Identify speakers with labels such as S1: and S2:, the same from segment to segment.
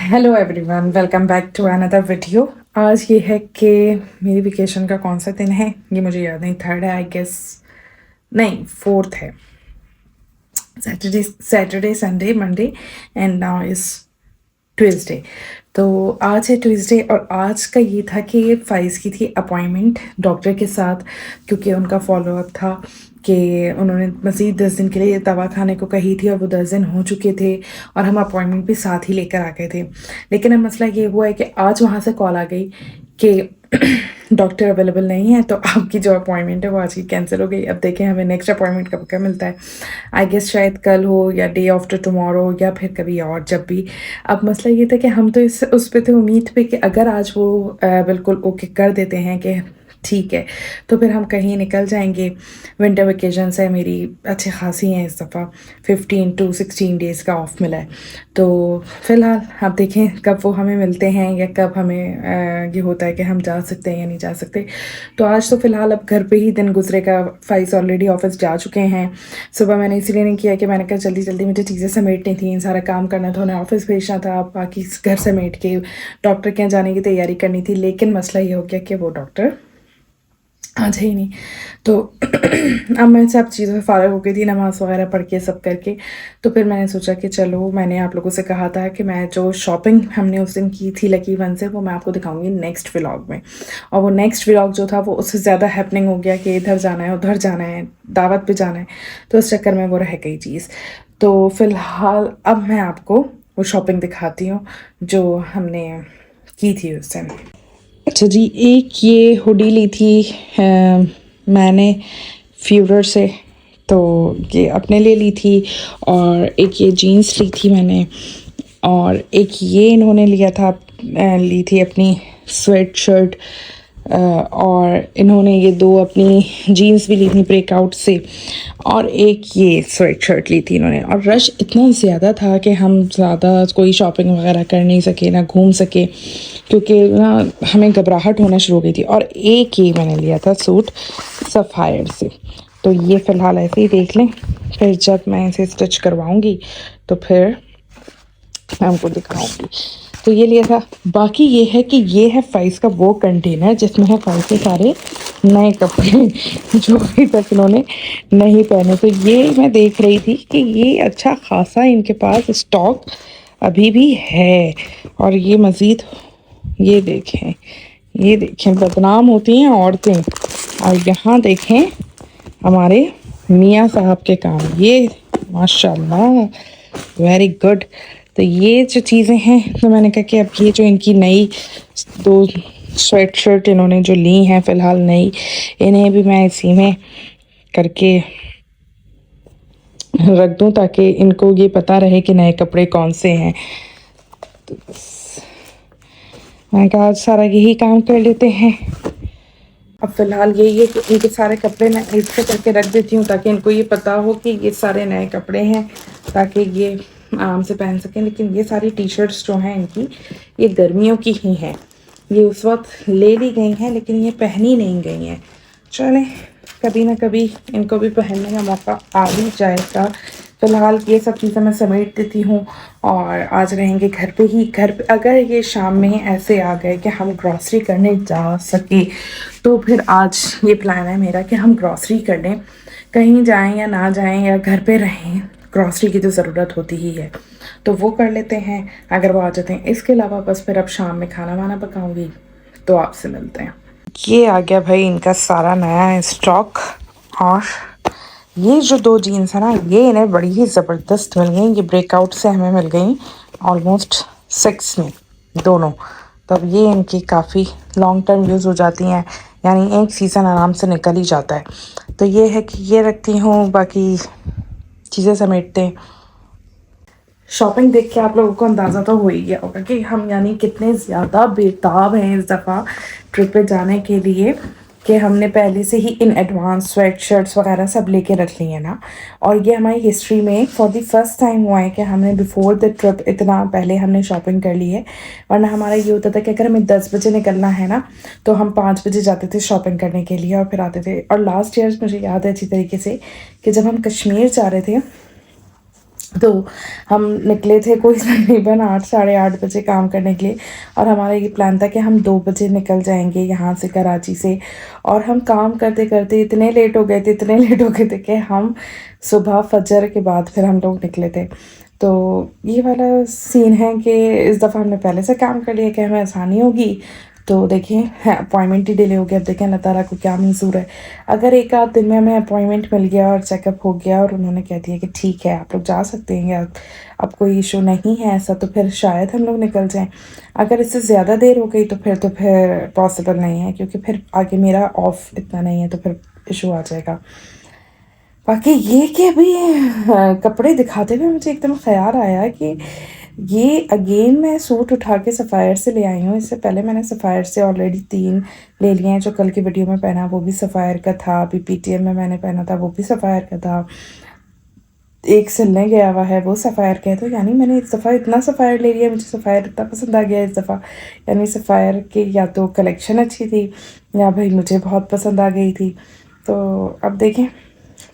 S1: Hello everyone, welcome back to another video. आज ये है कि मेरी वेकेशन का कौन सा दिन है ये मुझे याद नहीं। थर्ड है आई गेस, नहीं फोर्थ है। Saturday Sunday Monday and now is Tuesday. तो आज है ट्यूसडे और आज का ये था कि फ़ाइज़ की थी अपॉइंटमेंट डॉक्टर के साथ, क्योंकि उनका फॉलोअप था कि उन्होंने मज़ीद 10 दिन के लिए दवा खाने को कही थी और वो 10 दिन हो चुके थे और हम अपॉइंटमेंट भी साथ ही लेकर आ गए थे। लेकिन अब मसला ये हुआ है कि आज वहाँ से कॉल आ गई कि डॉक्टर अवेलेबल नहीं है, तो आपकी जो अपॉइंटमेंट है वो आज की कैंसिल हो गई। अब देखें हमें नेक्स्ट अपॉइंटमेंट कब का मिलता है। आई गेस शायद कल हो या डे आफ्टर टुमारो या फिर कभी और जब भी। अब मसला ये था कि हम तो इस उस पे थे उम्मीद पे कि अगर आज वो बिल्कुल ओके कर देते हैं कि ठीक है, तो फिर हम कहीं निकल जाएंगे। विंटर वेकेशंस है मेरी अच्छी खासी हैं इस दफ़ा, 15 to 16 डेज़ का ऑफ मिला है। तो फ़िलहाल आप देखें कब वो हमें मिलते हैं या कब हमें ये होता है कि हम जा सकते हैं या नहीं जा सकते। तो आज तो फ़िलहाल अब घर पे ही दिन गुजरेगा। फ़ाइज़ ऑलरेडी ऑफिस जा चुके हैं। सुबह मैंने इसीलिए नहीं किया कि मैंने कहा जल्दी जल्दी मुझे चीज़ें समेटनी थी, सारा काम करना था, उन्हें ऑफिस भेजना था, बाकी घर समेट के डॉक्टर के यहाँ जाने की तैयारी करनी थी। लेकिन मसला ये हो गया कि वो डॉक्टर आज है ही नहीं। तो अब मैं सब चीज़ों से फ़ारिग हो गई थी, नमाज़ वगैरह पढ़ के सब करके। तो फिर मैंने सोचा कि चलो, मैंने आप लोगों से कहा था कि मैं जो शॉपिंग हमने उस दिन की थी लकी वन से, वो मैं आपको दिखाऊंगी नेक्स्ट व्लॉग में। और वो नेक्स्ट व्लॉग जो था वो उससे ज़्यादा हैपनिंग हो गया कि इधर जाना है, उधर जाना है, दावत पे जाना है, तो उस चक्कर में वो रह गई चीज़। तो फ़िलहाल अब मैं आपको वो शॉपिंग दिखाती हूँ जो हमने की थी उस दिन। अच्छा जी, एक ये हुडी ली थी मैंने फ्यूरर से, तो ये अपने लिए ली थी। और एक ये जीन्स ली थी मैंने, और एक ये इन्होंने लिया था, ली थी अपनी स्वेट शर्ट। और इन्होंने ये दो अपनी जीन्स भी ली थी ब्रेकआउट से, और एक ये स्वेट शर्ट ली थी इन्होंने। और रश इतना ज़्यादा था कि हम ज़्यादा कोई शॉपिंग वगैरह कर नहीं सके, ना घूम सके, क्योंकि ना हमें घबराहट होना शुरू हो गई थी। और एक ही मैंने लिया था सूट सफ़ायर से। तो ये फ़िलहाल ऐसे ही देख लें, फिर जब मैं इसे स्टिच करवाऊँगी तो फिर मैं आपको दिखाऊंगी। तो ये लिया था। बाकी ये है कि ये है फ़ाइज़ का वो कंटेनर जिसमें है फ़ाइज़ के सारे नए कपड़े जो अभी तक इन्होंने नहीं पहने। तो ये मैं देख रही थी कि ये अच्छा खासा इनके पास स्टॉक अभी भी है। और ये मज़ीद ये देखें बदनाम होती हैं औरतें। और यहाँ देखें हमारे मियाँ साहब के काम, ये माशाल्लाह वेरी गुड। तो ये जो चीज़ें हैं, तो मैंने कहा कि अब ये जो इनकी नई दो स्वेट शर्ट इन्होंने जो ली हैं फ़िलहाल नई, इन्हें भी मैं इसी में करके रख दूँ ताकि इनको ये पता रहे कि नए कपड़े कौन से हैं। तो बस मैंने कहा आज सारा यही काम कर लेते हैं। अब फ़िलहाल यही है कि इनके सारे कपड़े मैं ऐसे करके रख देती हूँ ताकि इनको ये पता हो कि ये सारे नए कपड़े हैं, ताकि ये आराम से पहन सकें। लेकिन ये सारी टी शर्ट्स जो हैं इनकी, ये गर्मियों की ही हैं। ये उस वक्त ले ली गई हैं लेकिन ये पहनी नहीं गई हैं। चलें, कभी ना कभी इनको भी पहनने का मौका आ ही जाएगा। फ़िलहाल ये सब चीज़ें मैं समेट देती हूँ और आज रहेंगे घर पे ही। घर पे अगर ये शाम में ऐसे आ गए कि हम ग्रॉसरी करने जा सके, तो फिर आज ये प्लान है मेरा कि हम ग्रॉसरी कर लें। कहीं जाएं या ना जाएं या घर पे रहें, ग्रॉसरी की तो ज़रूरत होती ही है, तो वो कर लेते हैं अगर वो आ जाते हैं। इसके अलावा बस फिर अब शाम में खाना वाना पकाऊंगी, तो आपसे मिलते हैं। ये आ गया भाई इनका सारा नया स्टॉक। और ये जो दो जीन्स है ना, ये इन्हें बड़ी ही ज़बरदस्त मिल गई। ये ब्रेकआउट से हमें मिल गई ऑलमोस्ट 6 में दोनों। तब ये इनकी काफ़ी लॉन्ग टर्म यूज़ हो जाती हैं, यानी एक सीज़न आराम से निकल ही जाता है। तो ये है कि ये रखती हूँ, बाकी चीज़ें समेटते हैं। शॉपिंग देख के आप लोगों को अंदाज़ा तो हो ही गया होगा कि हम यानी कितने ज़्यादा बेताब हैं इस दफ़ा ट्रिप पे जाने के लिए, कि हमने पहले से ही इन एडवांस स्वेट शर्ट्स वगैरह सब लेके रख ली हैं ना। और ये हमारी हिस्ट्री में फॉर द फर्स्ट टाइम हुआ है कि हमने बिफोर द ट्रिप इतना पहले हमने शॉपिंग कर ली है। वरना हमारा ये होता था कि अगर हमें 10 बजे निकलना है ना, तो हम 5 बजे जाते थे शॉपिंग करने के लिए और फिर आते थे। और लास्ट ईयर मुझे याद है अच्छी तरीके से कि जब हम कश्मीर जा रहे थे, तो हम निकले थे कोई तकरीबन 8 साढ़े 8 बजे काम करने के लिए, और हमारा ये प्लान था कि हम 2 बजे निकल जाएंगे यहाँ से, कराची से। और हम काम करते करते इतने लेट हो गए थे, इतने लेट हो गए थे कि हम सुबह फजर के बाद फिर हम लोग निकले थे। तो ये वाला सीन है कि इस दफ़ा हमने पहले से काम कर लिया कि हमें आसानी होगी। तो देखिए अपॉइंटमेंट ही डिले हो गया। अब देखें अल्लाह ताला को क्या मंजूर है। अगर एक आध दिन में हमें अपॉइंटमेंट मिल गया और चेकअप हो गया और उन्होंने कह दिया कि ठीक है आप लोग जा सकते हैं, या अब कोई इशू नहीं है ऐसा, तो फिर शायद हम लोग निकल जाएं। अगर इससे ज़्यादा देर हो गई तो फिर पॉसिबल नहीं है, क्योंकि फिर आगे मेरा ऑफ इतना नहीं है, तो फिर इशू आ जाएगा। बाकी ये कि अभी कपड़े दिखाते हुए मुझे एकदम ख्याल आया कि ये अगेन मैं सूट उठा के सफ़ायर से ले आई हूँ। इससे पहले मैंने सफ़ायर से ऑलरेडी 3 ले लिए हैं। जो कल की वीडियो में पहना वो भी सफ़ायर का था, अभी पीटीएम में मैंने पहना था वो भी सफ़ायर का था, एक सिलने गया हुआ है वो सफ़ायर का है। तो यानी मैंने इस दफ़ा इतना सफ़ायर ले लिया, मुझे सफ़ायर इतना पसंद आ गया इस दफ़ा। यानी सफ़ायर की या तो कलेक्शन अच्छी थी या भाई मुझे बहुत पसंद आ गई थी। तो अब देखें,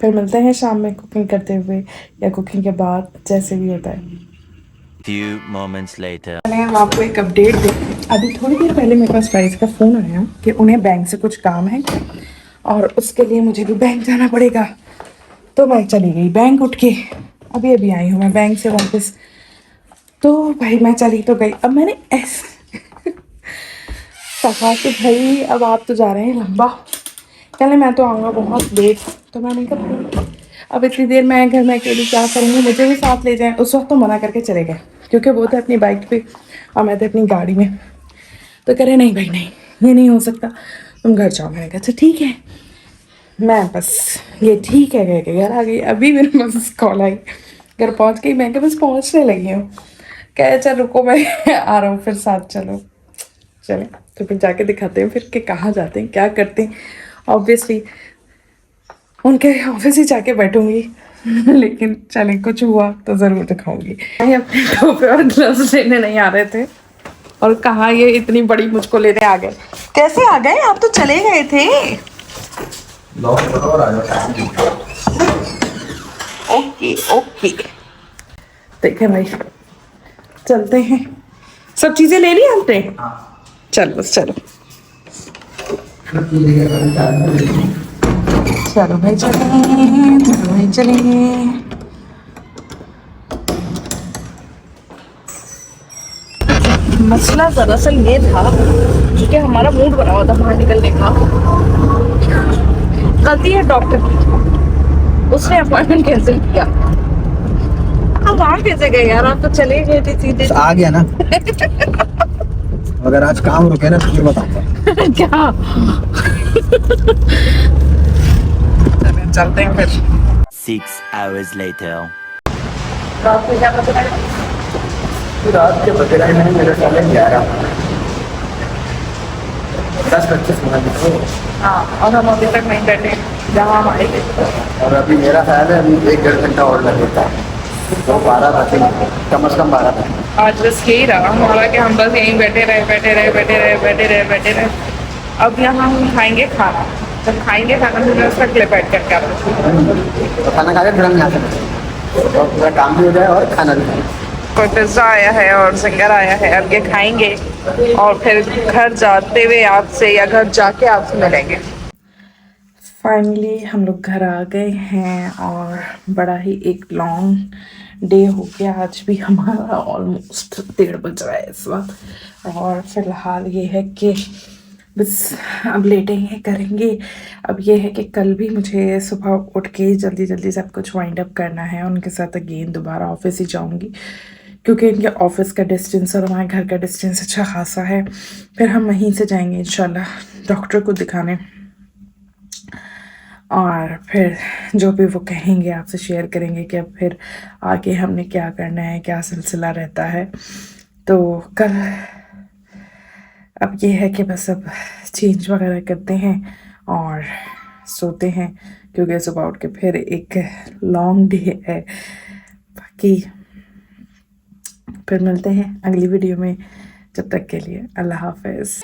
S1: फिर मिलते हैं शाम में कुकिंग करते हुए या कुकिंग के बाद, जैसे भी होता है।
S2: Few moments later.
S1: मैंने हम आपको एक अपडेट दी। अभी थोड़ी देर पहले मेरे पास प्राइस का फ़ोन आया कि उन्हें बैंक से कुछ काम है और उसके लिए मुझे भी बैंक जाना पड़ेगा। तो मैं चली गई बैंक उठ के, अभी अभी आई हूँ मैं बैंक से वापस। तो भाई मैं चली तो गई। अब मैंने ऐसे कहा कि भाई अब आप तो जा रहे हैं लंबा, कहने मैं तो आऊँगा बहुत लेट। तो मैंने कहा अब इतनी देर मैं घर में अकेली क्या करूँगी, मुझे भी साथ ले जाएं। उस वक्त तो मना करके चले गए क्योंकि वो थे अपनी बाइक पे और मैं थे अपनी गाड़ी में। तो कह रहे नहीं भाई नहीं, ये नहीं हो सकता, तुम घर जाओ। मैंने कहा अच्छा ठीक है। मैं बस ये ठीक है कह के घर आ गई। अभी मेरे पास कॉल आई, घर पहुंच गई, मैं क्या बस पहुंचने लगी हूँ। कह चल रुको मैं आ रहा हूँ फिर साथ चलो। चले तो फिर जाके दिखाते हैं फिर कि कहाँ जाते हैं क्या करते हैं। ऑब्वियसली उनके ऑफिस ही जाके बैठूंगी लेकिन चले कुछ हुआ तो ज़रूर दिखाऊंगी। ये अपने टोपे और ग्लव्स लेने नहीं आ रहे थे और कहाँ ये इतनी बड़ी मुझको लेने आ गए। कैसे आ गए, आप तो चले गए थे। ओके ओके देखे भाई, चलते हैं। सब चीजें ले ली आपने? चलो बस चलो चलो भाई चलेंगे। मसला दरअसल ये था क्योंकि हमारा मूड बना हुआ था बाहर निकलने का। गलती है डॉक्टर की, उसने अपॉइंटमेंट कैंसिल किया। अब वहाँ कैसे गए यार, आप तो चले गए थे सीधे।
S3: आ गया ना अगर आज काम रुके ना तो फिर बताऊंगा
S1: क्या चलते हैं फिर।
S2: 6 hours later.
S1: रात को क्या पता है?
S3: रात के बजे मैंने मेरे सामने 11-10-25 मिनट
S1: हाँ और हम अभी तक नहीं बैठे जहाँ हम आए थे।
S3: और अभी मेरा ख्याल है अभी 1-1.5 घंटा और लगेगा, तो 12 बजे कम से कम 12 बजे।
S1: आज बस यही रहा हमारा कि हम बस यहीं बैठे रहे। अब यहाँ हम खाएंगे खाना, जब खाएंगे खाना फिर उसका क्लिप ऐड करके आप
S3: तो खाना खा के फिर हम यहाँ से तो पूरा काम भी हो जाए और खाना भी खाए।
S1: कोई पिज़्ज़ा आया है और सिंगर आया है, अब ये खाएंगे और फिर घर जाते हुए आपसे या घर जाके आपसे मिलेंगे। फाइनली हम लोग घर आ गए हैं और बड़ा ही एक लॉन्ग डे हो गया आज भी हमारा। ऑलमोस्ट 1:30 बज रहा है इस वक्त और फ़िलहाल ये है कि बस अब लेटेंगे करेंगे। अब ये है कि कल भी मुझे सुबह उठ के जल्दी जल्दी सब कुछ वाइंड अप करना है। उनके साथ अगेन दोबारा ऑफिस ही जाऊंगी क्योंकि इनके ऑफिस का डिस्टेंस और हमारे घर का डिस्टेंस अच्छा खासा है। फिर हम वहीं से जाएंगे इंशाल्लाह डॉक्टर को दिखाने और फिर जो भी वो कहेंगे आपसे शेयर करेंगे कि अब फिर आगे हमने क्या करना है, क्या सिलसिला रहता है। तो कल अब ये है कि बस अब चेंज वगैरह करते हैं और सोते हैं क्योंकि सुबह उठ के फिर एक लॉन्ग डे है। बाकी फिर मिलते हैं अगली वीडियो में, जब तक के लिए अल्लाह हाफिज़।